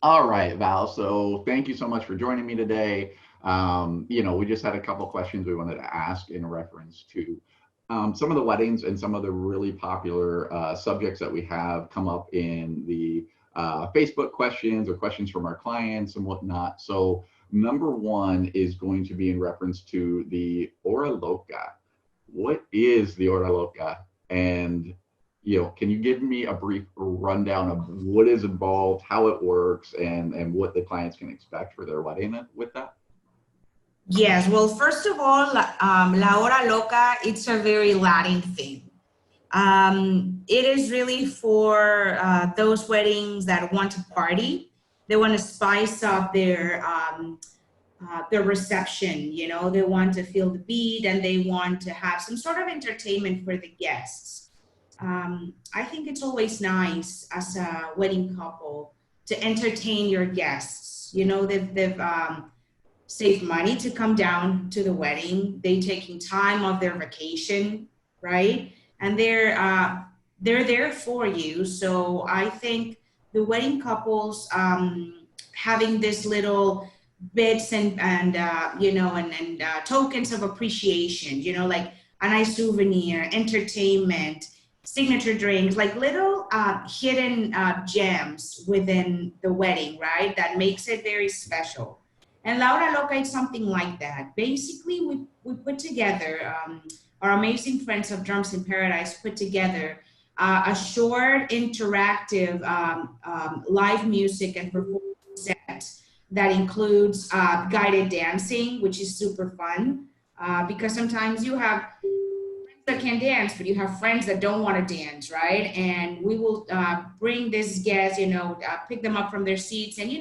All right, Val. So thank you so much for joining me today. We just had a couple questions we wanted to ask in reference to some of the weddings and some of the really popular subjects that we have come up in the Facebook questions or questions from our clients and whatnot. So number one is going to be in reference to the Hora Loca. What is the Hora Loca? And can you give me a brief rundown of what is involved, how it works, and what the clients can expect for their wedding with that? Yes, well, first of all, La Hora Loca, it's a very Latin thing. It is really for those weddings that want to party. They want to spice up their reception. They want to feel the beat and they want to have some sort of entertainment for the guests. I think it's always nice as a wedding couple to entertain your guests. They've saved money to come down to the wedding. They taking time off their vacation, right? And they're there for you. So I think the wedding couples having this little bits and tokens of appreciation, like a nice souvenir, entertainment, signature drinks, like little hidden gems within the wedding, right? That makes it very special. And Laura Loca is something like that. Basically, we put together, our amazing friends of Drums in Paradise put together a short interactive live music and performance set that includes guided dancing, which is super fun because sometimes you have that can dance, but you have friends that don't want to dance, right? And we will bring these guests, pick them up from their seats and,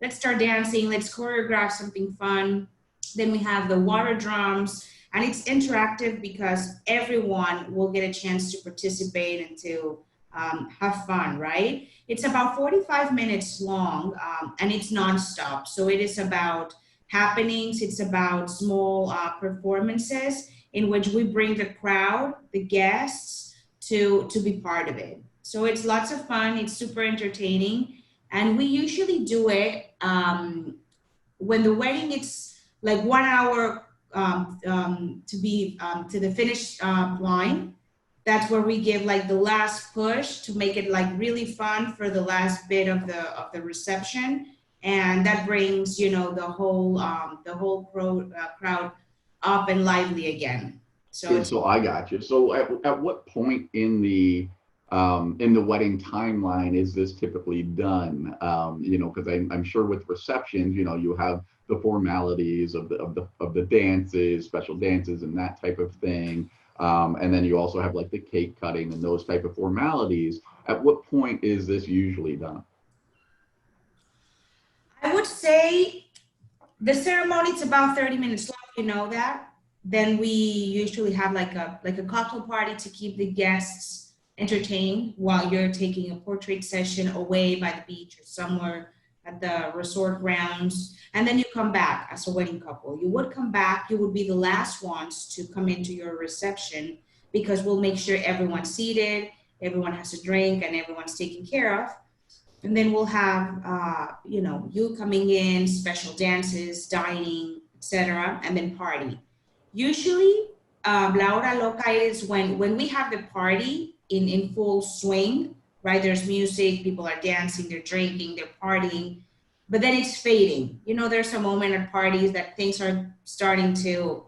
let's start dancing, let's choreograph something fun. Then we have the water drums, and it's interactive because everyone will get a chance to participate and to have fun, right? It's about 45 minutes long and it's nonstop. So it is about happenings, it's about small performances in which we bring the crowd, the guests, to be part of it. So it's lots of fun, it's super entertaining. And we usually do it when the wedding it's like 1 hour to be to the finish line. That's where we give like the last push to make it like really fun for the last bit of the reception, and that brings the whole crowd up and lively again. So Yeah, it's so I got you. So at what point in the wedding timeline is this typically done? Because I'm sure with receptions, you have the formalities of the dances, special dances, and that type of thing. And then you also have like the cake cutting and those type of formalities. At what point is this usually done? I would say the ceremony is about 30 minutes long, that. Then we usually have like a cocktail party to keep the guests entertained while you're taking a portrait session away by the beach or somewhere at the resort grounds. And then you come back as a wedding couple. You would come back, you would be the last ones to come into your reception because we'll make sure everyone's seated, everyone has a drink, and everyone's taken care of. And then we'll have you coming in, special dances, dining, etc., and then party. Usually, La Hora Loca is when we have the party in full swing, right? There's music, people are dancing, they're drinking, they're partying, but then it's fading. There's a moment at parties that things are starting to,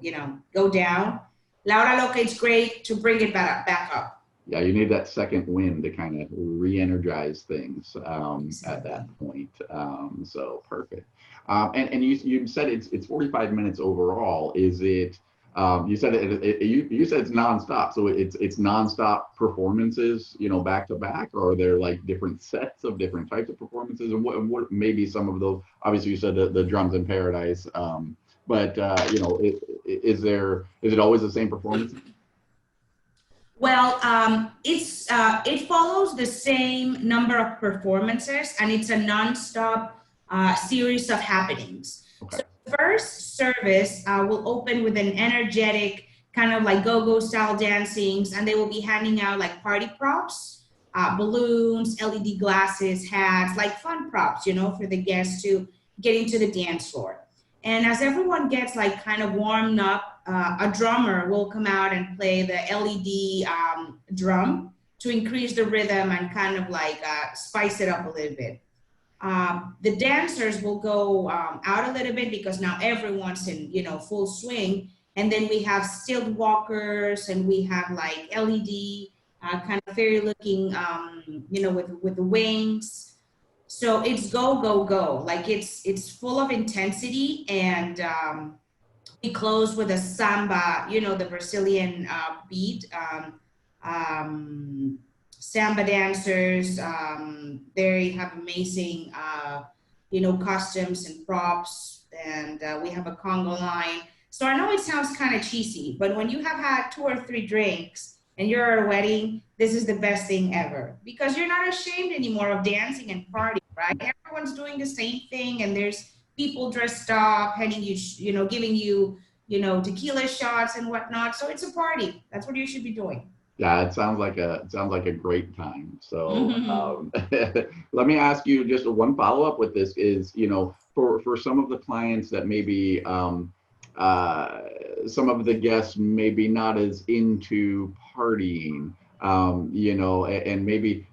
go down. La Hora Loca is great to bring it back up. Yeah, you need that second wind to kind of re-energize things at that Exactly. point. So perfect. And you said it's 45 minutes overall. Is it? You said you said it's nonstop. So it's nonstop performances, back to back, or are there like different sets of different types of performances? And what maybe some of those? Obviously, you said the drums in paradise. But is it always the same performance? Well, it follows the same number of performances, and it's a nonstop series of happenings. Okay. So the first service will open with an energetic kind of like go-go style dancings, and they will be handing out like party props. balloons, LED glasses, hats, like fun props, you know, for the guests to get into the dance floor. And as everyone gets like kind of warmed up, a drummer will come out and play the LED drum to increase the rhythm and kind of like spice it up a little bit. The dancers will go out a little bit because now everyone's in, you know, full swing. And then we have stilt walkers and we have like LED kind of fairy looking, you know, with the wings. So it's go, go, go. Like it's full of intensity. And we close with a samba, you know, the Brazilian beat. Um, Samba dancers. They have amazing, you know, costumes and props, and we have a Congo line. So I know it sounds kind of cheesy, but when you have had 2 or 3 drinks and you're at a wedding, this is the best thing ever because you're not ashamed anymore of dancing and partying, right? Everyone's doing the same thing, and there's people dressed up, handing you, you know, giving you, you know, tequila shots and whatnot. So it's a party. That's what you should be doing. Yeah, it sounds like a great time. So Mm-hmm. let me ask you just one follow up with this is, you know, for some of the clients that maybe uh, some of the guests maybe not as into partying, you know, and maybe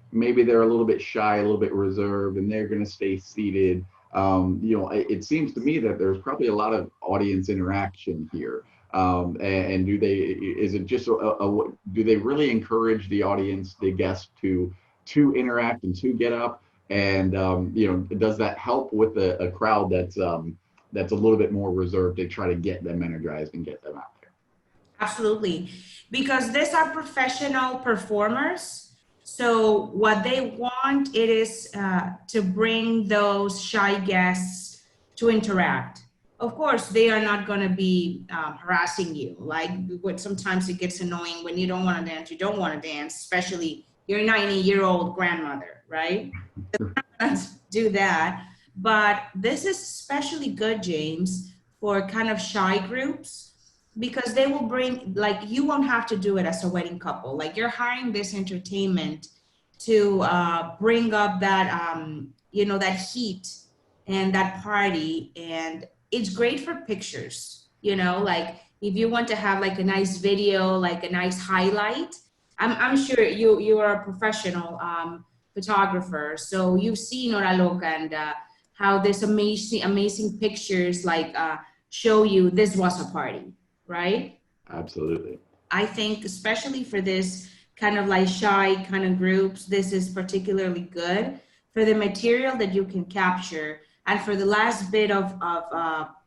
they're a little bit shy, a little bit reserved, and they're going to stay seated. You know, it seems to me that there's probably a lot of audience interaction here. And do they, is it just do they really encourage the audience, the guests to interact and to get up? And you know, does that help with a crowd that's a little bit more reserved to try to get them energized and get them out there? Absolutely. Because these are professional performers. So what they want it is to bring those shy guests to interact. Of course, they are not going to be harassing you. Like what sometimes it gets annoying when you don't want to dance, you don't want to dance, especially your 90-year-old grandmother, right? Let's do that. But this is especially good, James, for kind of shy groups because they will bring, like, you won't have to do it as a wedding couple. Like, you're hiring this entertainment to bring up that, you know, that heat and that party. And it's great for pictures, you know, like if you want to have like a nice video, like a nice highlight. I'm sure you are a professional photographer. So you've seen Hora Loca and how this amazing pictures like show you this was a party, right? Absolutely. I think especially for this kind of like shy kind of groups, this is particularly good for the material that you can capture and for the last bit of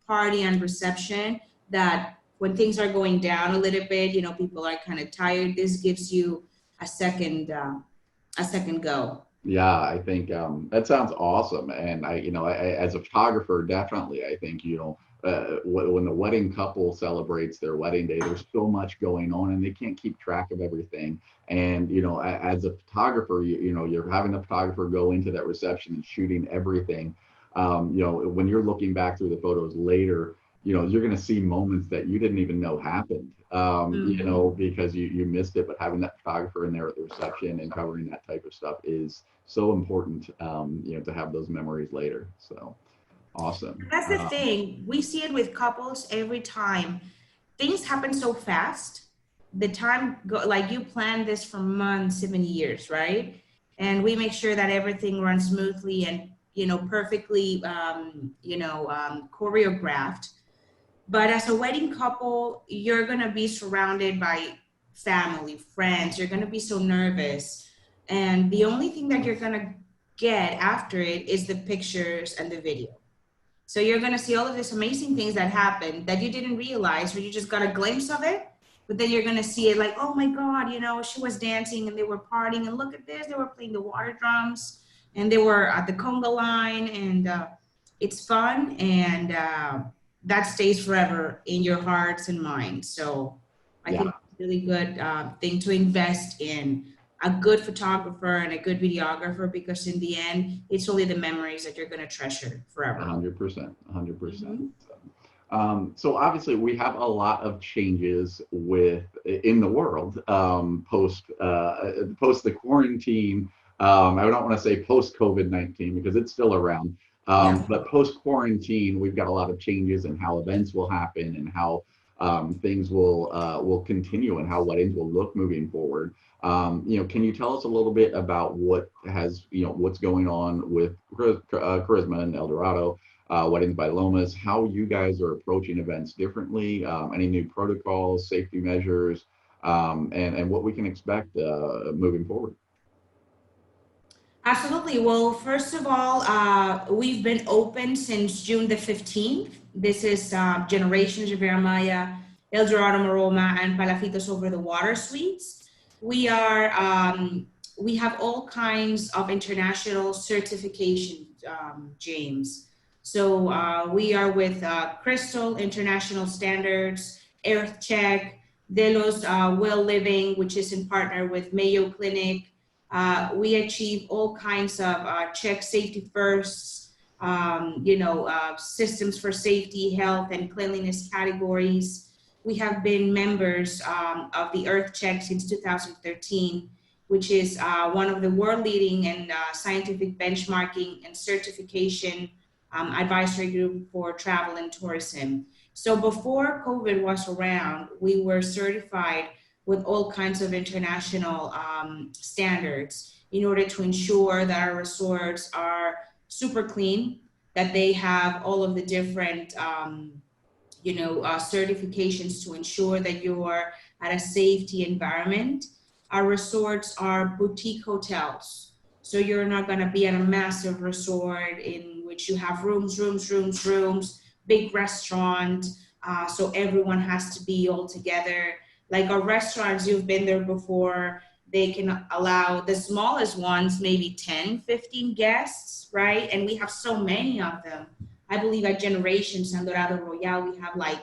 party and reception that when things are going down a little bit, you know, people are kind of tired. This gives you a second a second go. Yeah, I think that sounds awesome. And you know, as a photographer, definitely, I think, you know, when the wedding couple celebrates their wedding day, there's so much going on, and they can't keep track of everything. And you know, as a photographer, you know, you're having the photographer go into that reception and shooting everything. You know, when you're looking back through the photos later, you know, you're going to see moments that you didn't even know happened, you Mm-hmm. know, because you missed it. But having that photographer in there at the reception and covering that type of stuff is so important, you know, to have those memories later. So awesome. That's the thing. We see it with couples every time. Things happen so fast. The time go like you plan this for months, even years, right? And we make sure that everything runs smoothly and you know perfectly, choreographed. But as a wedding couple, you're gonna be surrounded by family, friends. You're gonna be so nervous, and the only thing that you're gonna get after it is the pictures and the video. So you're going to see all of these amazing things that happen that you didn't realize, or you just got a glimpse of it. But then you're going to see it like, oh my God, you know, she was dancing and they were partying. And look at this, they were playing the water drums and they were at the conga line. And it's fun. And that stays forever in your hearts and minds. So I think Yeah, it's a really good thing to invest in a good photographer and a good videographer because in the end, it's only the memories that you're going to treasure forever. 100%, 100%. Mhm. So obviously we have a lot of changes in the world post the quarantine. I don't want to say post COVID-19 because it's still around, Yeah. but post quarantine we've got a lot of changes in how events will happen and how things will continue and how weddings will look moving forward. Can you tell us a little bit about what's going on with Charisma and El Dorado? Weddings by Lomas, how you guys are approaching events differently, any new protocols, safety measures, and what we can expect moving forward. Absolutely. Well, first of all, we've been open since June the 15th. This is Generations, Riviera Maya, El Dorado Maroma, and Palafitos Over the Water Suites. We are we have all kinds of international certification, James. So we are with Crystal International Standards, Earth Check, Delos Well Living, which is in partner with Mayo Clinic. We achieve all kinds of check safety firsts, systems for safety, health, and cleanliness categories. We have been members of the Earth Check since 2013, which is one of the world leading and scientific benchmarking and certification advisory group for travel and tourism. So before COVID was around, we were certified with all kinds of international standards in order to ensure that our resorts are super clean, that they have all of the different certifications to ensure that you are at a safety environment. Our resorts are boutique hotels. So you're not going to be at a massive resort in which you have rooms, big restaurant. So everyone has to be all together. Like our restaurants, you've been there before, they can allow the smallest ones, maybe 10, 15 guests, right? And we have so many of them. I believe at Generations and Dorado Royale, we have like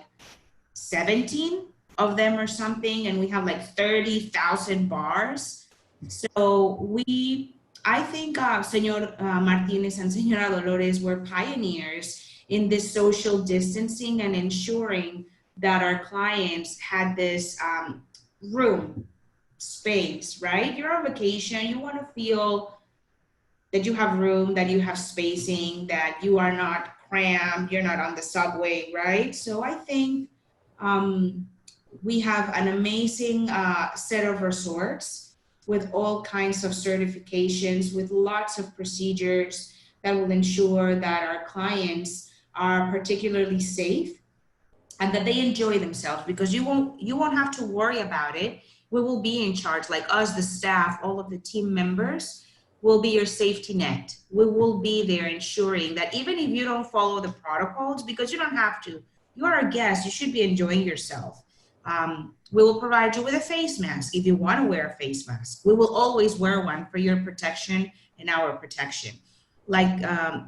17 of them or something, and we have like 30,000 bars. So I think Senor Martinez and Senora Dolores were pioneers in this social distancing and ensuring that our clients had this room space, right? You're on vacation, you want to feel that you have room, that you have spacing, that you are not cramped, you're not on the subway, right? So I think we have an amazing set of resorts with all kinds of certifications, with lots of procedures that will ensure that our clients are particularly safe and that they enjoy themselves, because you won't have to worry about it. We will be in charge, like us, the staff, all of the team members will be your safety net. We will be there ensuring that even if you don't follow the protocols, because you don't have to, you are a guest, you should be enjoying yourself. We will provide you with a face mask if you want to wear a face mask. We will always wear one for your protection and our protection. Like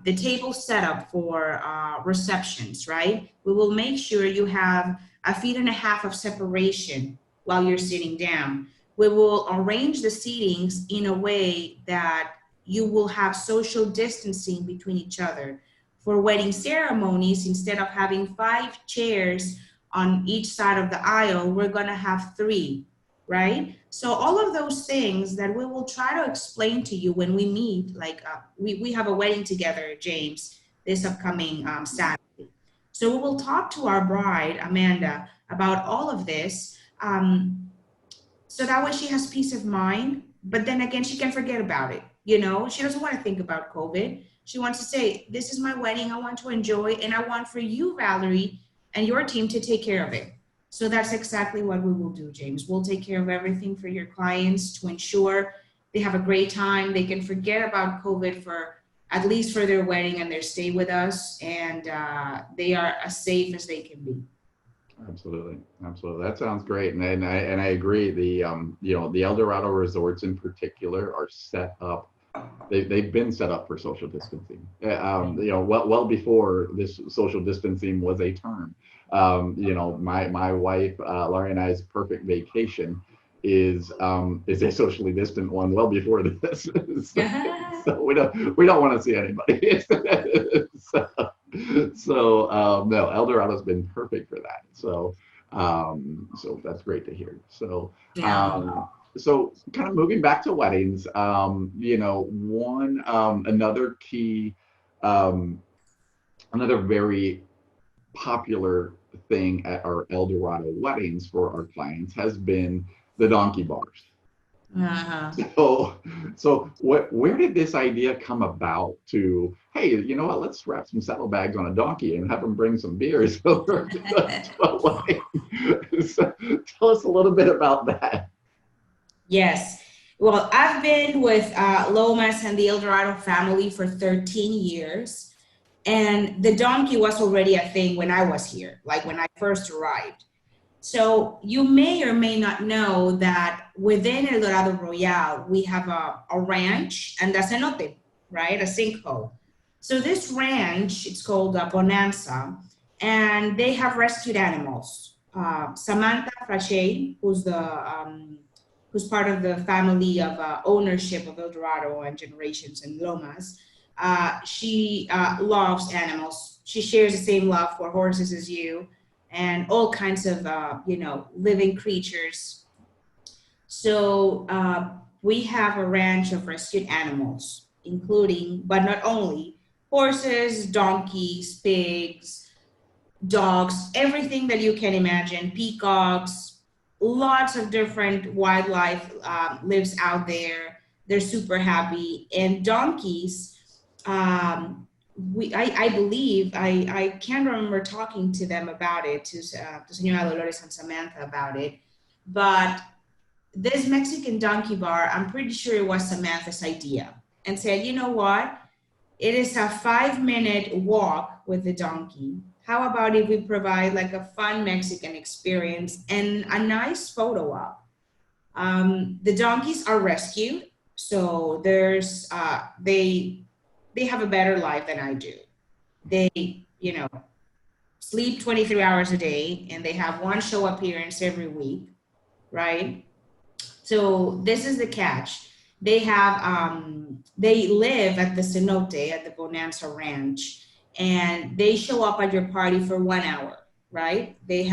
the table setup for receptions, right? We will make sure you have 1.5 feet of separation while you're sitting down. We will arrange the seatings in a way that you will have social distancing between each other. For wedding ceremonies, instead of having 5 chairs on each side of the aisle, we're gonna have 3, right? So all of those things that we will try to explain to you when we meet, like we have a wedding together, James, this upcoming Saturday. So we will talk to our bride, Amanda, about all of this. So that way she has peace of mind, but then again, she can forget about it. She doesn't want to think about COVID. She wants to say, this is my wedding, I want to enjoy, and I want for you, Valerie, and your team to take care of it. So that's exactly what we will do, James. We'll take care of everything for your clients to ensure they have a great time. They can forget about COVID for at least for their wedding and their stay with us, and they are as safe as they can be. Absolutely, absolutely. That sounds great, and I agree. The El Dorado resorts in particular are set up. They've been set up for social distancing. Well before this social distancing was a term. My wife Laurie and I's perfect vacation is a socially distant one well before this. so we don't want to see anybody. so, So no, El Dorado's been perfect for that. So that's great to hear. Yeah. So kind of moving back to weddings, one another key, um, another very popular thing at our El Dorado weddings for our clients has been the donkey bars. Uh-huh. So, where did this idea come about to, hey, you know what, let's wrap some saddlebags on a donkey and have them bring some beers over to a wedding. So, tell us a little bit about that. Yes. Well, I've been with Lomas and the El Dorado family for 13 years. And the donkey was already a thing when I was here, like when I first arrived. So you may or may not know that within El Dorado Royal, we have a ranch and a cenote, right? A sinkhole. So this ranch, it's called Bonanza, and they have rescued animals. Samantha Frachet, who's part of the family of ownership of El Dorado and Generations and Lomas, she loves animals. She shares the same love for horses as you and all kinds of living creatures. So we have a ranch of rescued animals, including but not only horses, donkeys, pigs, dogs, everything that you can imagine, peacocks, lots of different wildlife lives out there. They're super happy. And donkeys, um, I believe, I can't remember talking to them about it, to Senora Dolores and Samantha about it, but this Mexican donkey bar, I'm pretty sure it was Samantha's idea and said, you know what? It is a 5 minute walk with the donkey. How about if we provide like a fun Mexican experience and a nice photo op? The donkeys are rescued, so they have a better life than I do. They, sleep 23 hours a day, and they have one show appearance every week, right? So this is the catch. They live at the cenote at the Bonanza Ranch, and they show up at your party for 1 hour, right? They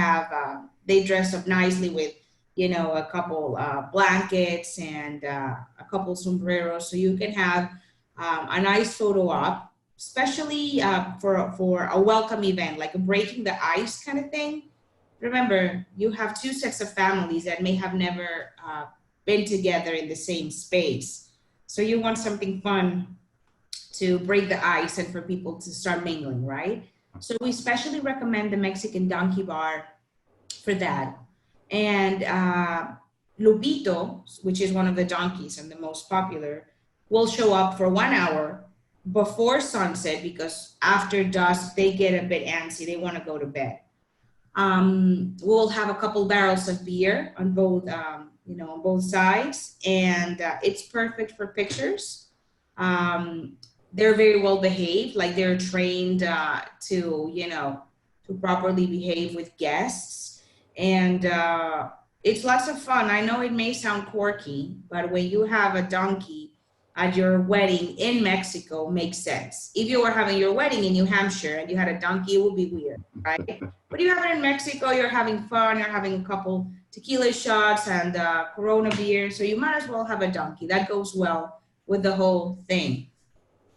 dress up nicely with a couple blankets and a couple sombreros, so you can have a nice photo op, especially for a welcome event like a breaking the ice kind of thing. Remember, you have two sets of families that may have never been together in the same space. So you want something fun to break the ice and for people to start mingling, right? So we especially recommend the Mexican Donkey Bar for that. And Lupito, which is one of the donkeys and the most popular, will show up for 1 hour before sunset because after dusk they get a bit antsy. They want to go to bed. We'll have a couple barrels of beer on both, on both sides, and it's perfect for pictures. Um, they're very well behaved, like they're trained to properly behave with guests, and it's lots of fun. I know it may sound quirky, but when you have a donkey at your wedding in Mexico, makes sense. If you were having your wedding in New Hampshire and you had a donkey, it would be weird, right? But you have it in Mexico, you're having fun, you're having a couple tequila shots and Corona beer, so you might as well have a donkey. That goes well with the whole thing.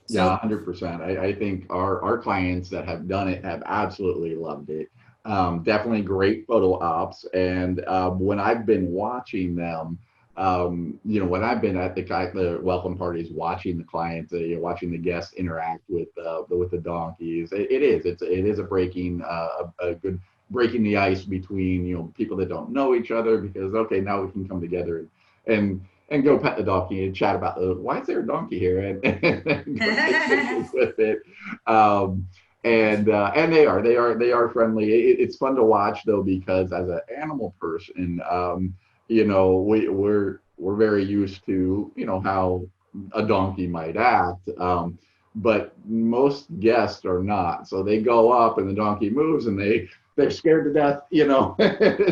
Yeah, So 100%. I think our clients that have done it have absolutely loved it. Definitely great photo ops. And when I've been watching them, when I've been at the welcome parties, watching the clients, watching the guests interact with the donkeys, it is a breaking a good breaking the ice between people that don't know each other, because okay, now we can come together and and go pet the donkey and chat about why is there a donkey here, and go take pictures with it. Um, and they are friendly. It's fun to watch though, because as an animal person, we're very used to how a donkey might act. But most guests are not. So they go up and the donkey moves and they're scared to death.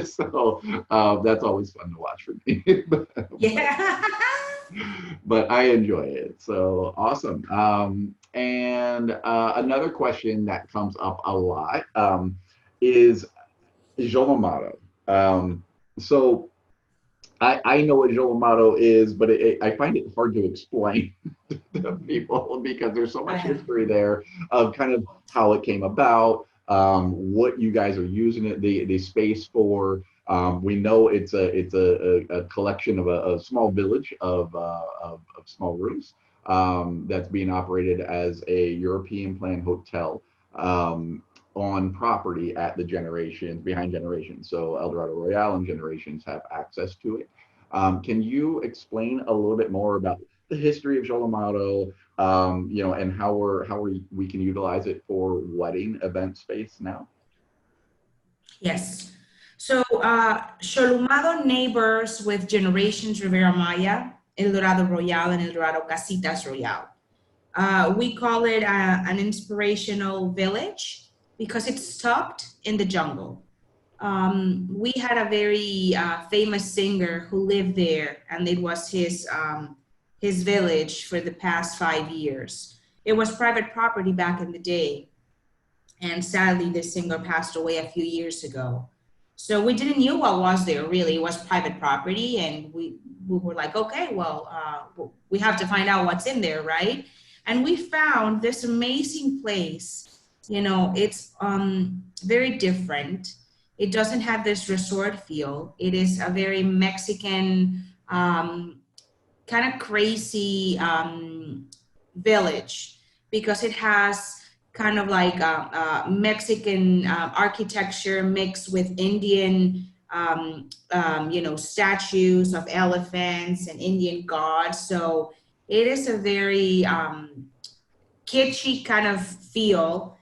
So that's always fun to watch for me. yeah. but I enjoy it. So awesome. And another question that comes up a lot is Jolomaro. So I know what Jolomaro is, but I find it hard to explain to people because there's so much Uh-huh. history there of kind of how it came about, what you guys are using it, the space for. We know it's a collection of a small village of small rooms that's being operated as a European plan hotel. On property at the generations behind generations. So Eldorado Royale and generations have access to it. Can you explain a little bit more about the history of Jolomado, and how we can utilize it for wedding event space now? Yes. So Xolumado neighbors with Generations Riviera Maya, El Dorado Royal, and El Dorado Casitas Royal. We call it an inspirational village because it's tucked in the jungle. We had a very famous singer who lived there, and it was his village for the past 5 years. It was private property back in the day, and sadly, this singer passed away a few years ago. So we didn't know what was there really. It was private property, and we were like, okay, well, we have to find out what's in there, right? And we found this amazing place. You know, it's very different. It doesn't have this resort feel. It is a very Mexican, kind of crazy village because it has kind of like Mexican architecture mixed with Indian, statues of elephants and Indian gods. So it is a very kitschy kind of feel.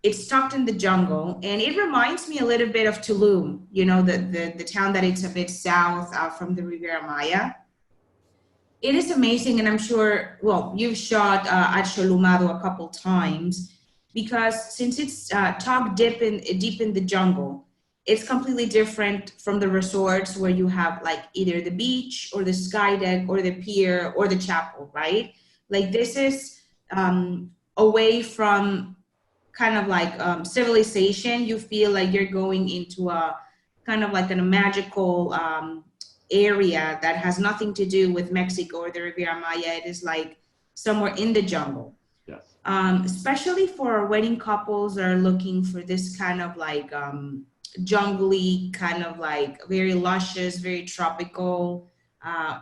It's tucked in the jungle, and it reminds me a little bit of Tulum, the town that it's a bit south from the Riviera Maya. It is amazing, and I'm sure, well, you've shot at Xolumado a couple times because since it's tucked deep in the jungle, it's completely different from the resorts where you have like either the beach or the sky deck or the pier or the chapel, right? Like this is away from kind of like civilization. You feel like you're going into a kind of like a magical area that has nothing to do with Mexico or the Riviera Maya. It is like somewhere in the jungle. Yes. Especially for wedding couples that are looking for this kind of like jungly, kind of like very luscious, very tropical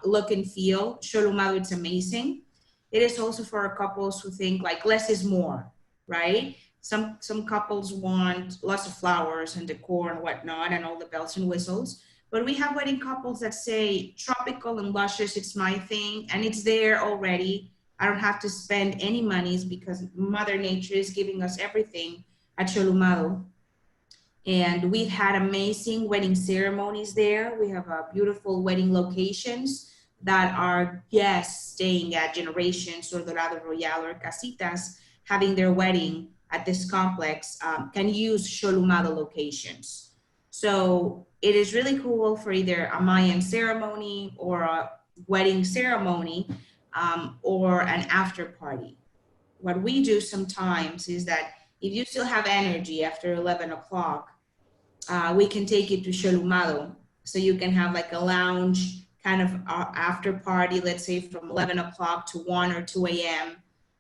look and feel. Xolumado, it's amazing. It is also for couples who think like less is more, right? Some couples want lots of flowers and decor and whatnot and all the bells and whistles. But we have wedding couples that say tropical and luscious, it's my thing, and it's there already. I don't have to spend any monies because Mother Nature is giving us everything at Xolumado. And we've had amazing wedding ceremonies there. We have beautiful wedding locations that are guests staying at Generations or Dorado Royal or Casitas having their wedding at this complex can use Xolumado locations. So it is really cool for either a Mayan ceremony or a wedding ceremony or an after party. What we do sometimes is that if you still have energy after 11 o'clock, we can take you to Xolumado. So you can have like a lounge kind of after party, let's say from 11 o'clock to 1 or 2 a.m.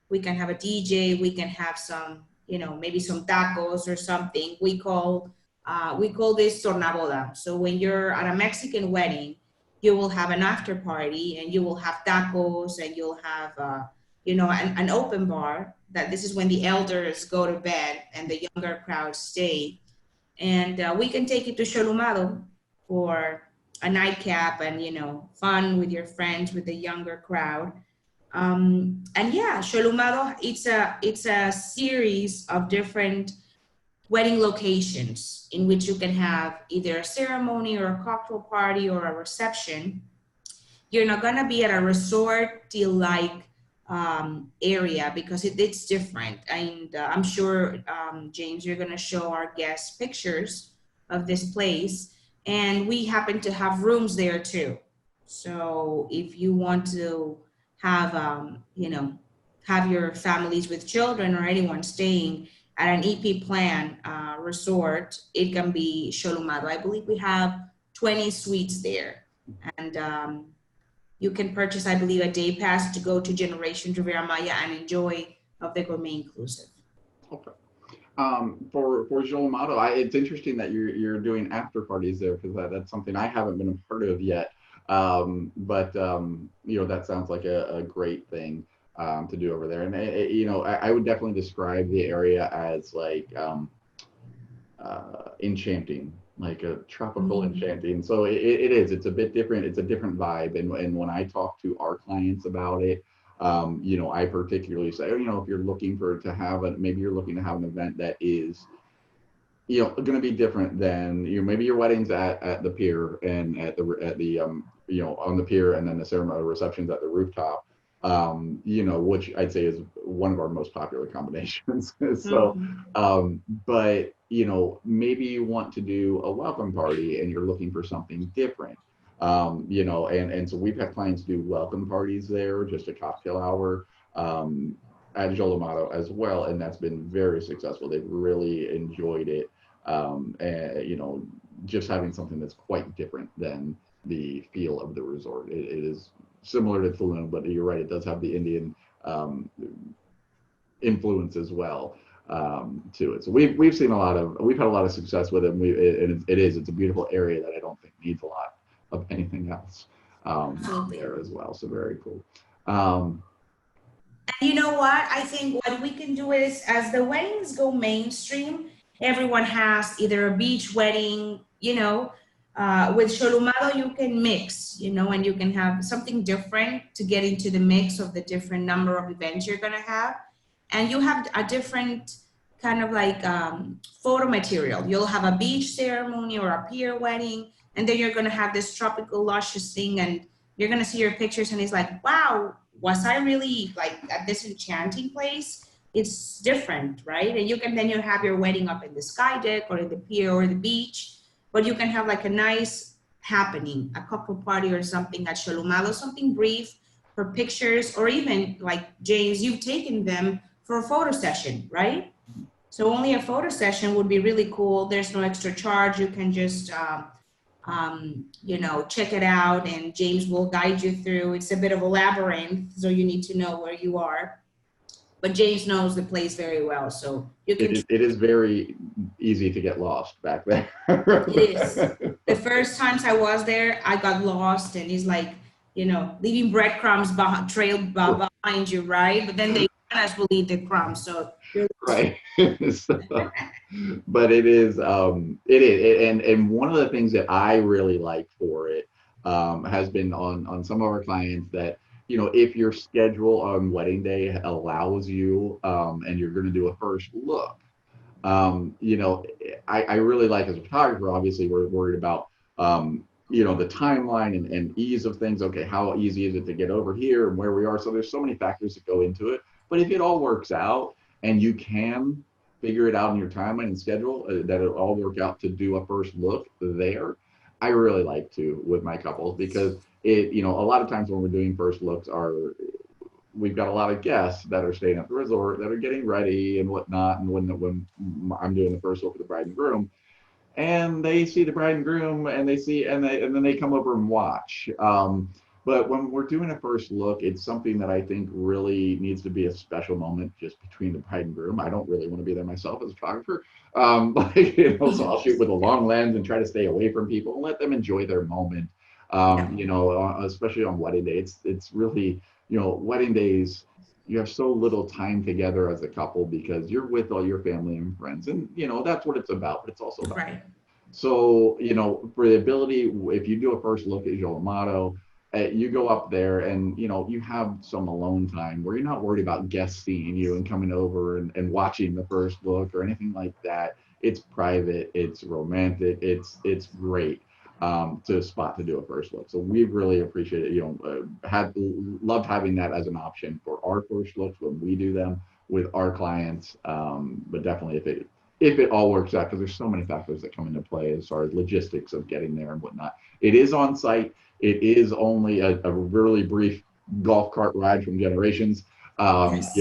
We can have a DJ, we can have some, maybe some tacos or something. We call this tornaboda. So when you're at a Mexican wedding, you will have an after party and you will have tacos and you'll have, an open bar. That this is when the elders go to bed and the younger crowd stay. And we can take you to Xolumado for a nightcap and fun with your friends with the younger crowd. And yeah, Xolumado, it's a series of different wedding locations in which you can have either a ceremony or a cocktail party or a reception. You're not gonna be at a resort like area because it's different. And I'm sure, James, you're gonna show our guests pictures of this place. And we happen to have rooms there too. So if you want to have, have your families with children or anyone staying at an EP plan resort, it can be Sholomado. I believe we have 20 suites there. And you can purchase, I believe, a day pass to go to Generation Riviera Maya and enjoy of the gourmet inclusive. Okay. For Jolamato, it's interesting that you're doing after parties there because that's something I haven't been a part of yet. But that sounds like a great thing to do over there. And I would definitely describe the area as like enchanting, like a tropical enchanting. So it is. It's a bit different. It's a different vibe. And when I talk to our clients about it, I particularly say, if you're looking maybe you're looking to have an event that is, going to be different than maybe your weddings at the pier and at the on the pier, and then the ceremony receptions at the rooftop. Which I'd say is one of our most popular combinations. So, but maybe you want to do a welcome party and you're looking for something different. And so we've had clients do welcome parties there, just a cocktail hour at Jolamato as well, and that's been very successful. They've really enjoyed it, and just having something that's quite different than the feel of the resort. It is similar to Tulum, but you're right, it does have the Indian influence as well to it. So we've had a lot of success with it. It's a beautiful area that I don't think needs a lot of anything else there as well. So very cool. And you know what? I think what we can do is, as the weddings go mainstream, everyone has either a beach wedding, with Sholomado, you can mix, and you can have something different to get into the mix of the different number of events you're going to have. And you have a different kind of like photo material. You'll have a beach ceremony or a pier wedding, and then you're going to have this tropical, luscious thing, and you're going to see your pictures, and it's like, wow, was I really like at this enchanting place? It's different, right? And you have your wedding up in the sky deck or in the pier or the beach, but you can have like a nice happening, a couple party or something at Sholomado, something brief for pictures, or even like James, you've taken them for a photo session, right? So only a photo session would be really cool. There's no extra charge. You can just check it out, and James will guide you through. It's a bit of a labyrinth, so you need to know where you are. But James knows the place very well, so you can. It is very easy to get lost back there. It is. The first times I was there, I got lost, and he's like, leaving breadcrumbs trailed behind you, right? But then they will leave the crumbs, so you're right. But it is, and one of the things that I really like for it has been on some of our clients that, if your schedule on wedding day allows you, and you're going to do a first look, I really like, as a photographer, obviously we're worried about, the timeline and ease of things. Okay, how easy is it to get over here and where we are? So there's so many factors that go into it. But if it all works out and you can figure it out in your timeline and schedule, that it'll all work out to do a first look there, I really like to with my couples, because a lot of times when we're doing first looks, we've got a lot of guests that are staying at the resort that are getting ready and whatnot. And when I'm doing the first look with the bride and groom, and they see the bride and groom, and then they come over and watch. But when we're doing a first look, it's something that I think really needs to be a special moment just between the bride and groom. I don't really want to be there myself as a photographer. So I'll shoot with a long lens and try to stay away from people and let them enjoy their moment. Especially on wedding day, it's really, wedding days, you have so little time together as a couple because you're with all your family and friends, and that's what it's about. But it's also about right. So for the ability, if you do a first look at Jolamato, you go up there and you have some alone time where you're not worried about guests seeing you and coming over and watching the first look or anything like that. It's private, it's romantic, it's great to spot to do a first look. So we've really appreciated loved having that as an option for our first looks when we do them with our clients. But definitely if it all works out, because there's so many factors that come into play as far as logistics of getting there and whatnot. It is on site. It is only a really brief golf cart ride from Generations, Yes.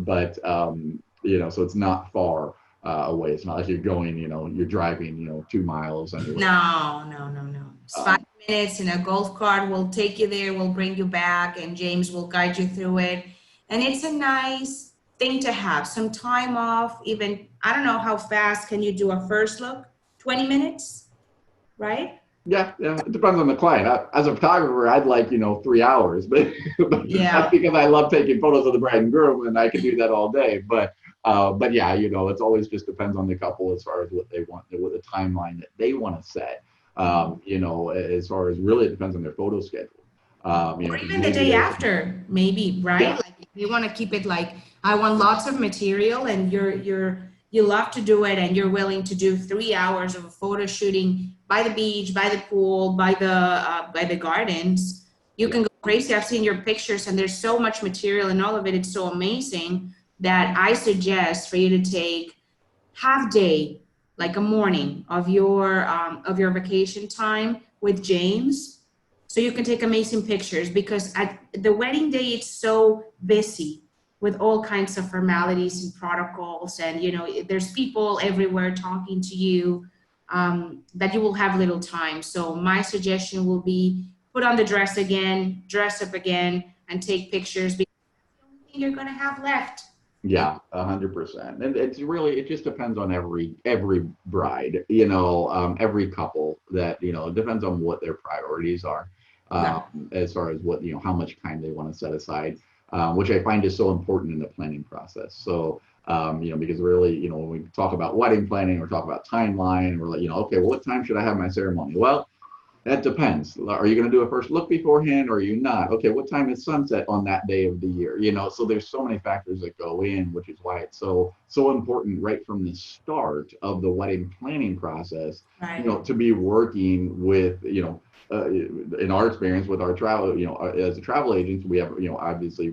but so it's not far away. It's not like you're going, you're driving, 2 miles anywhere. No, no, no, no. It's five Um, minutes in a golf cart. We'll take you there. We'll bring you back, and James will guide you through it. And it's a nice thing to have some time off. Even, I don't know how fast can you do a first look? 20 minutes, right? yeah, it depends on the client. As a photographer, I'd like, 3 hours, but that's Yeah. because I love taking photos of the bride and groom and I can do that all day. But yeah, it's always just depends on the couple as far as what they want, what the timeline that they want to set. As far as really it depends on their photo schedule. Or Because even the maybe day there's, after, maybe, right? yeah, Like if you want to keep it like I want lots of material and you love to do it and you're willing to do 3 hours of a photo shooting by the beach, by the pool, by the gardens, you yeah, can go crazy. I've seen your pictures and there's so much material and all of it. It's so amazing that I suggest for you to take half day, like a morning of your vacation time with James, so you can take amazing pictures. Because at the wedding day, it's so busy with all kinds of formalities and protocols, and there's people everywhere talking to you, that you will have little time. So my suggestion will be put on the dress again, dress up again, and take pictures because that's the only thing you're going to have left. yeah, 100%. And it just depends on every bride, every couple that, it depends on what their priorities are, Yeah. as far as what, how much time they want to set aside, which I find is so important in the planning process. So, because really, when we talk about wedding planning or talk about timeline, we're like, okay, well, what time should I have my ceremony? Well, that depends. Are you going to do a first look beforehand or are you not? Okay, what time is sunset on that day of the year? So there's so many factors that go in, which is why it's so important right from the start of the wedding planning process, Right. to be working with, in our experience with our travel, as a travel agent, we have, obviously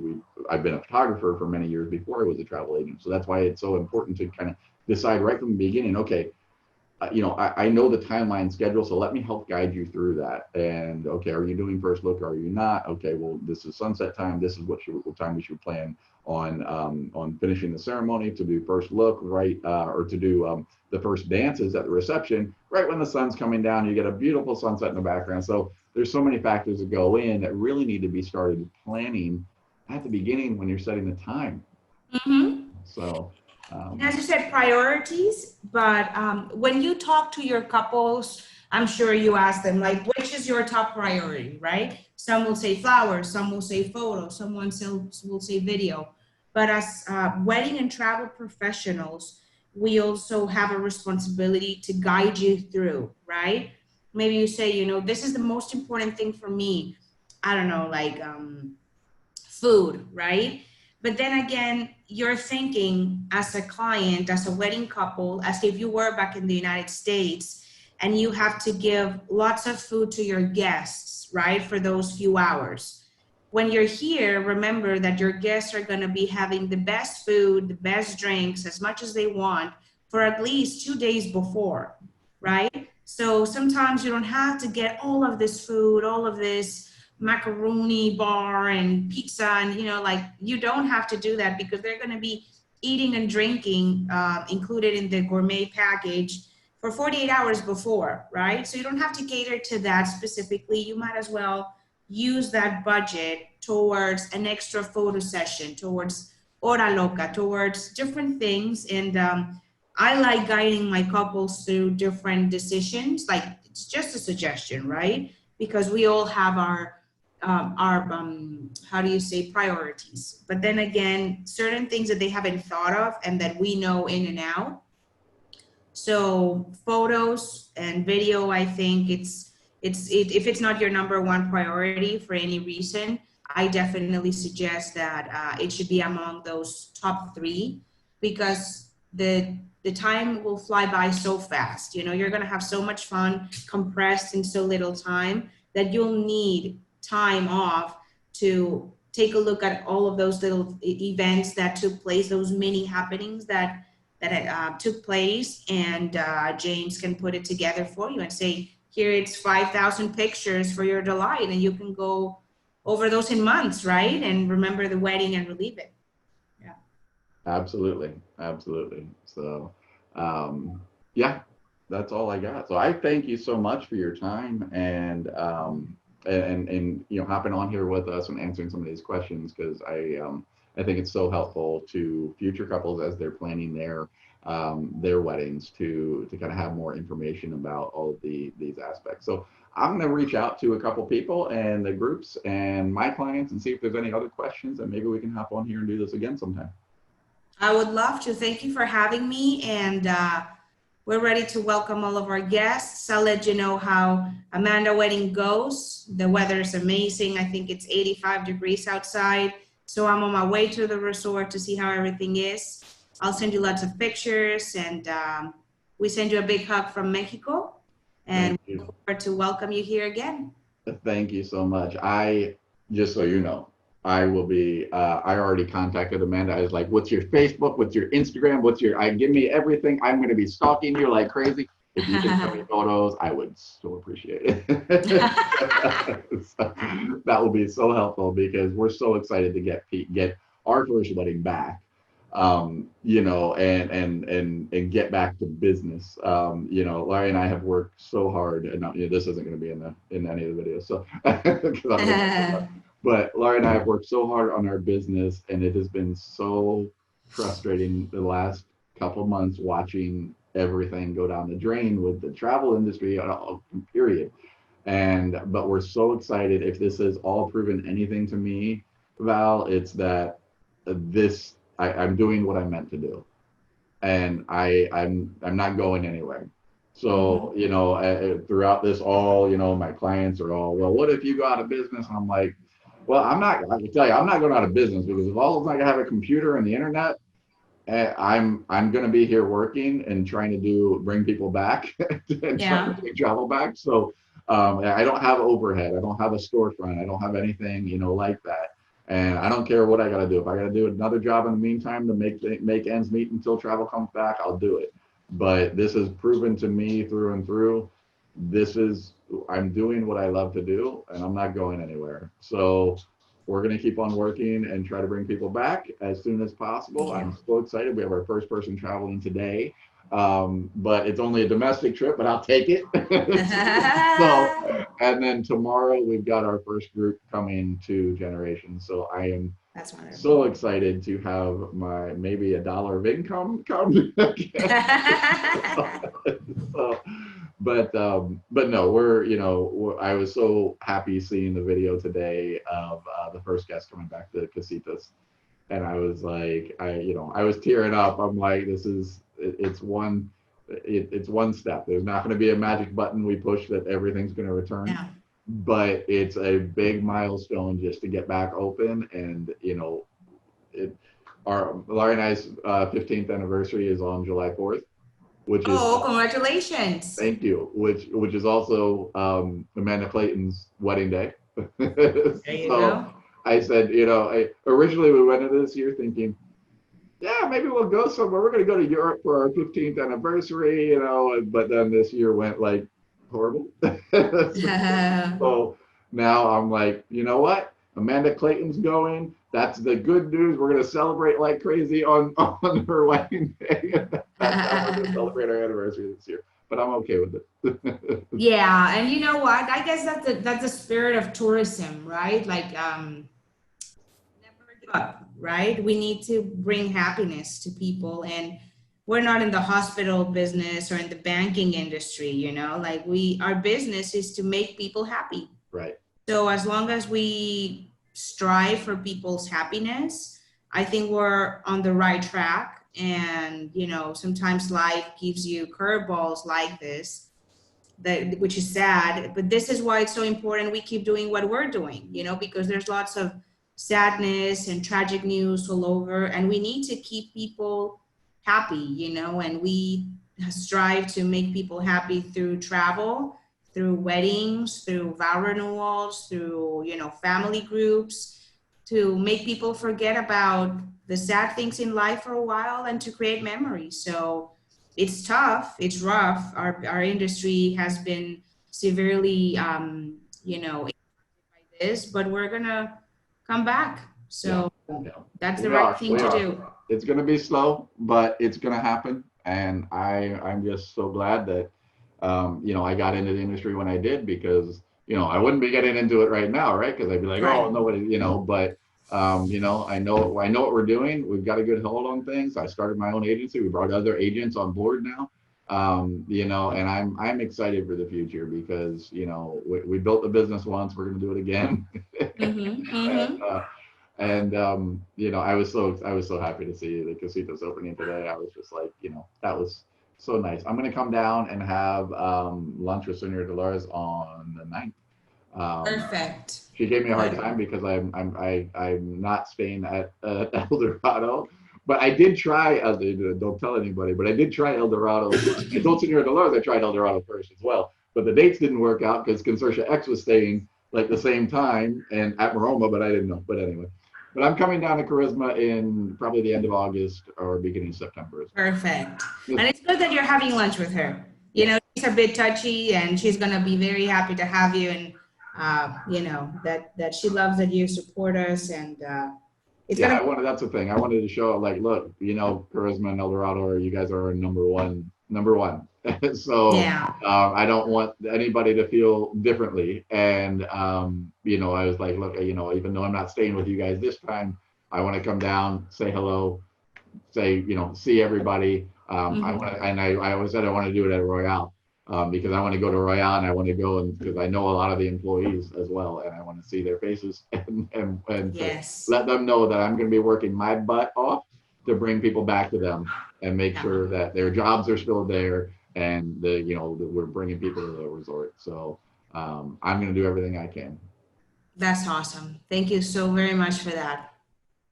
I've been a photographer for many years before I was a travel agent. So that's why it's so important to kind of decide right from the beginning, okay, I know the timeline schedule, so let me help guide you through that. And okay, are you doing first look? Are you not? Okay, well, this is sunset time. This is what time we should plan on finishing the ceremony to do first look, right? Or to do the first dances at the reception, right when the sun's coming down. You get a beautiful sunset in the background. So there's so many factors that go in that really need to be started planning at the beginning when you're setting the time. Mm-hmm. So. And Um, as you said, priorities, but when you talk to your couples, I'm sure you ask them, like, which is your top priority, right? Some will say flowers, some will say photos, someone will say video. But as wedding and travel professionals, we also have a responsibility to guide you through, right? Maybe you say, this is the most important thing for me. I don't know, like food, right? But then again, you're thinking as a client, as a wedding couple, as if you were back in the United States and you have to give lots of food to your guests, right, for those few hours. When you're here, remember that your guests are going to be having the best food, the best drinks, as much as they want for at least 2 days before, right? So sometimes you don't have to get all of this food, all of this macaroni bar and pizza, and like you don't have to do that because they're going to be eating and drinking included in the gourmet package for 48 hours before, right? So you don't have to cater to that specifically. You might as well use that budget towards an extra photo session, towards hora loca, towards different things. And I like guiding my couples through different decisions. Like, it's just a suggestion, right? Because we all have our how do you say, priorities. But then again, certain things that they haven't thought of and that we know in and out. So photos and video, I think if it's not your number one priority for any reason, I definitely suggest that it should be among those top three, because the time will fly by so fast. You're going to have so much fun compressed in so little time that you'll need time off to take a look at all of those little events that took place, those mini happenings that that took place, and James can put it together for you and say, here it's 5,000 pictures for your delight, and you can go over those in months, right? And remember the wedding and relive it. Yeah. Absolutely. Absolutely. So, yeah, that's all I got. So I thank you so much for your time and you know, hopping on here with us and answering some of these questions, because I think it's so helpful to future couples as they're planning their weddings to kind of have more information about all of these aspects. So I'm going to reach out to a couple people and the groups and my clients and see if there's any other questions, and maybe we can hop on here and do this again sometime. I would love to. Thank you for having me, and we're ready to welcome all of our guests. I'll let you know how Amanda wedding goes. The weather is amazing. I think it's 85 degrees outside. So I'm on my way to the resort to see how everything is. I'll send you lots of pictures, and we send you a big hug from Mexico. And we look forward to welcome you here again. Thank you so much. Just so you know, I will be, I already contacted Amanda. I was like, what's your Facebook? What's your Instagram? Give me everything. I'm going to be stalking you like crazy. If you can send me photos, I would so appreciate it. So, that will be so helpful, because we're so excited to get our first wedding back, you know, and get back to business. You know, Larry and I have worked so hard, and you know, this isn't going to be in any of the videos, so but Larry and I have worked so hard on our business, and it has been so frustrating the last couple months watching everything go down the drain with the travel industry, period. But we're so excited. If this has all proven anything to me, Val, it's that I'm doing what I meant to do, and I'm not going anywhere. So, you know, throughout this all, you know, my clients are all, well, what if you go out of business? And I'm like, well, I can tell you, I'm not going out of business, because as long as I have a computer and the internet, I'm going to be here working and trying to bring people back and trying to take travel back. So I don't have overhead. I don't have a storefront. I don't have anything, you know, like that. And I don't care what I got to do. If I got to do another job in the meantime to make ends meet until travel comes back, I'll do it. But this has proven to me through and through, I'm doing what I love to do, and I'm not going anywhere. So we're going to keep on working and try to bring people back as soon as possible. Yeah. I'm so excited. We have our first person traveling today. But it's only a domestic trip, but I'll take it. So, and then tomorrow we've got our first group coming to Generation. So I am so excited to have my maybe $1 of income come. So, but no, I was so happy seeing the video today of the first guest coming back to Casitas, and I was like, I was tearing up. I'm like, it's one step. There's not going to be a magic button we push that everything's going to return. Yeah. But it's a big milestone just to get back open, and Larry and I's 15th anniversary is on July 4th. Congratulations! Thank you. Which is also Amanda Clayton's wedding day. There you go. I said, originally we went into this year thinking, yeah, maybe we'll go somewhere. We're going to go to Europe for our 15th anniversary, but then this year went like horrible. So now I'm like, you know what? Amanda Clayton's going. That's the good news. We're going to celebrate like crazy on her wedding day. That's how we're going to celebrate our anniversary this year. But I'm okay with it. Yeah, and you know what? I guess that's the spirit of tourism, right? Like, never give up, right? We need to bring happiness to people, and we're not in the hospital business or in the banking industry, like our business is to make people happy. Right. So as long as we strive for people's happiness, I think we're on the right track. And, sometimes life gives you curveballs like this, which is sad, but this is why it's so important we keep doing what we're doing, because there's lots of sadness and tragic news all over, and we need to keep people happy, and we strive to make people happy through travel, through weddings, through vow renewals, through, family groups, to make people forget about the sad things in life for a while and to create memories. So it's tough, it's rough. Our industry has been severely, you know, by this, but we're gonna come back. Yeah, So yeah. that's the We right are. thing We to are. do. It's going to be slow, but it's going to happen. And I'm just so glad that, you know, I got into the industry when I did because, you know, I wouldn't be getting into it right now, right? Because I'd be like, oh, Right. nobody, you know, but, you know, I know what we're doing. We've got a good hold on things. I started my own agency. We brought other agents on board now. You know, and I'm excited for the future because, you know, we built the business once, we're going to do it again. Mm-hmm, and, mm-hmm. you know, I was so happy to see the casitos opening today. I was just like, you know, that was so nice. I'm gonna come down and have lunch with Senor Dolores on the 9th. Um, Perfect. she gave me a hard Good. time because I'm not staying at El Dorado, but I did try. Don't tell anybody, but I did try El Dorado. I told Senor Dolores I tried El Dorado first as well, but the dates didn't work out because Consortia X was staying like the same time and at Maroma, but I didn't know. But anyway, but I'm coming down to Charisma in probably the end of August or beginning of September as well. Perfect. Just, And it's good that you're having lunch with her. You know, yes, she's a bit touchy and she's gonna be very happy to have you and you know, that she loves that you support us and it's yeah. gonna I wanted. That's the thing. I wanted to show like, look, you know, Charisma and El Dorado, you guys are number one, number one. So yeah. I don't want anybody to feel differently. And you know, I was like, look, you know, even though I'm not staying with you guys this time, I want to come down, say hello, say, you know, see everybody. I Mm-hmm. want to, and I always said I want to do it at Royale because I want to go to Royale and I want to go and because I know a lot of the employees as well and I want to see their faces and to Yes. let them know that I'm going to be working my butt off to bring people back to them and make Yeah. sure that their jobs are still there and the you know that we're bringing people to the resort. So I'm going to do everything I can. That's awesome. Thank you so very much for that.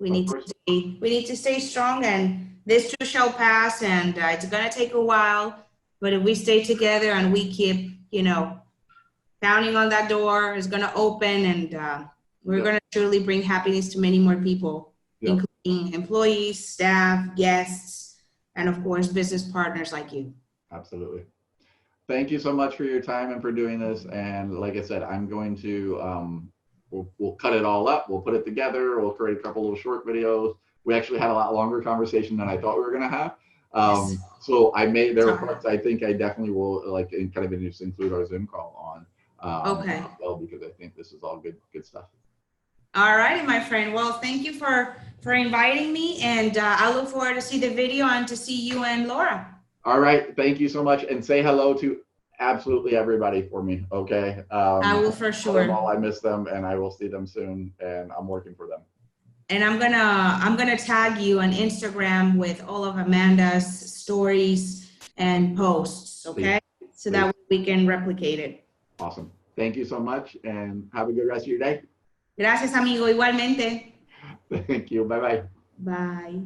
Of course. We need to stay strong and this too shall pass and it's gonna take a while, but if we stay together and we keep, you know, pounding on that door, it's gonna open and we're Yep. gonna truly bring happiness to many more people, Yep. including employees, staff, guests, and of course, business partners like you. Absolutely. Thank you so much for your time and for doing this. And like I said, I'm going to we'll cut it all up. We'll put it together. We'll create a couple little short videos. We actually had a lot longer conversation than I thought we were going to have. Yes. So I may there are Sorry. parts I think I definitely will like kind of just include our Zoom call on Okay. as well because I think this is all good stuff. All righty, my friend. Well, thank you for inviting me, and I look forward to see the video and to see you and Laura. All right, thank you so much, and say hello to absolutely everybody for me. Okay, I will for tell them all sure. I miss them, and I will see them soon, and I'm working for them. And I'm gonna tag you on Instagram with all of Amanda's stories and posts, Please, okay? So please. that we can replicate it. Awesome. Thank you so much and have a good rest of your day. Gracias, amigo. Igualmente. Thank you. Bye bye. Bye.